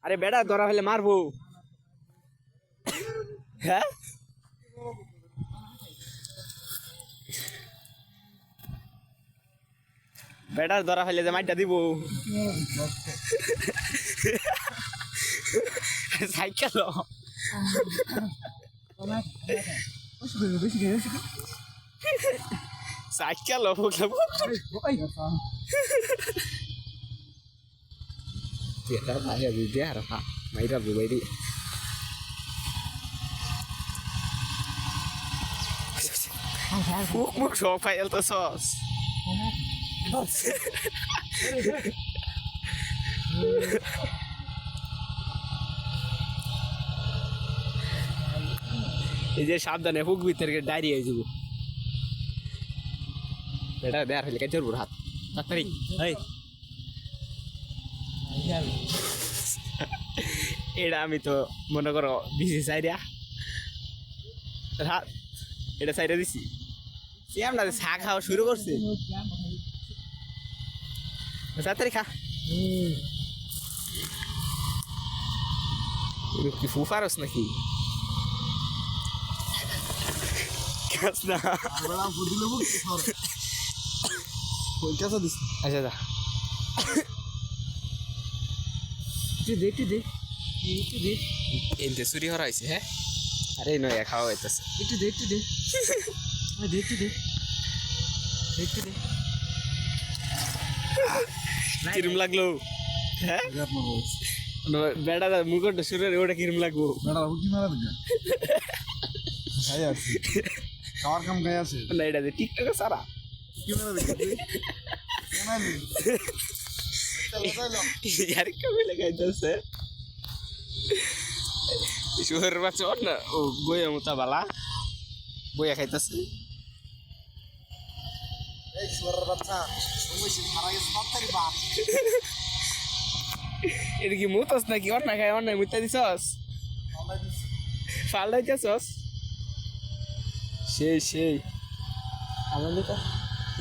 আরে বেটা ধরা ফেলে মারবো। হ্যাঁ বেটার ধরা ফেলে যে মাইটা দিব। Cycle cycle Tiada saya biar Pak. Maira beri. Muk so file to sauce. এই যে সাবধানে হুক ভিতরে ডায়রি হয়ে যাব। বেটা দেয়ার হইলে কাজের হাত তাড়াতাড়ি এই এটা আমি তো মনে করো দিছি সাইডা রাত এটা সাইডে দিছি সে আমরা চা খাওয়া শুরু করছি তাড়াতাড়ি খা কি ফুফারস নাকি কাজ না আচ্ছা দা এনতে চুরি করা হয়েছে হ্যাঁ আরে নয় খাওয়া হইতেছে কিরম লাগলো হ্যাঁ বেড়া মুখটা শুরু ওটা কিরম লাগবো খাওয়ার কাম গায়ে আছে না এটা টিকটকে সারা यार कभी लगाई दस শুয়ার বাচ্চা ওর না ও বইয়া মতো বালা বইয়া খাইতেছে এই শুয়ারের বাচ্চা সময় মারা গেছে বাচ্চারি বাপ এটা কি মুতস নাকি ওর না খাই ওর না মুতা দিছস ফালাইতেছস সেই আমাদের তো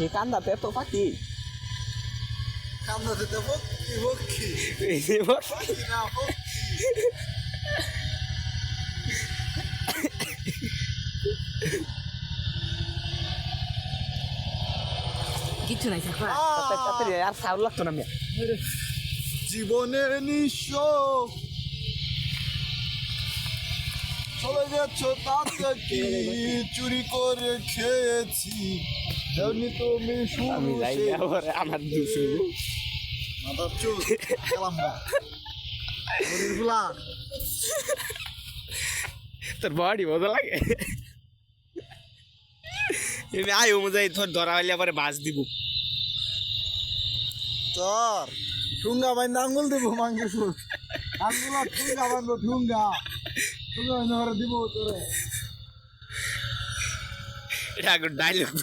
এই কান্দাতে তো ফাটি কামনা দিতে বকি না কিছু নাই তাড়াতাড়ি আর সাউল লাগতো না জীবনের নিঃস্ব চলে যাচ্ছ তাতে কি চুরি করে খেয়েছি দেওনি তুমি আমি যাই আবার আমার দুশো মাদার চুল গেলাম না গুলা তোর বডি মজা লাগে এমনি আয় অনুযায়ী তোর ধরা হইলে পরে বাস দিব তোর ঠুঙ্গা বাইন্দা আঙ্গুল দেবো মাংস আঙ্গুলা ঠুঙ্গা বান্ধব ঠুঙ্গা ঠুঙ্গা দিব তোরে এটা ডাইলগ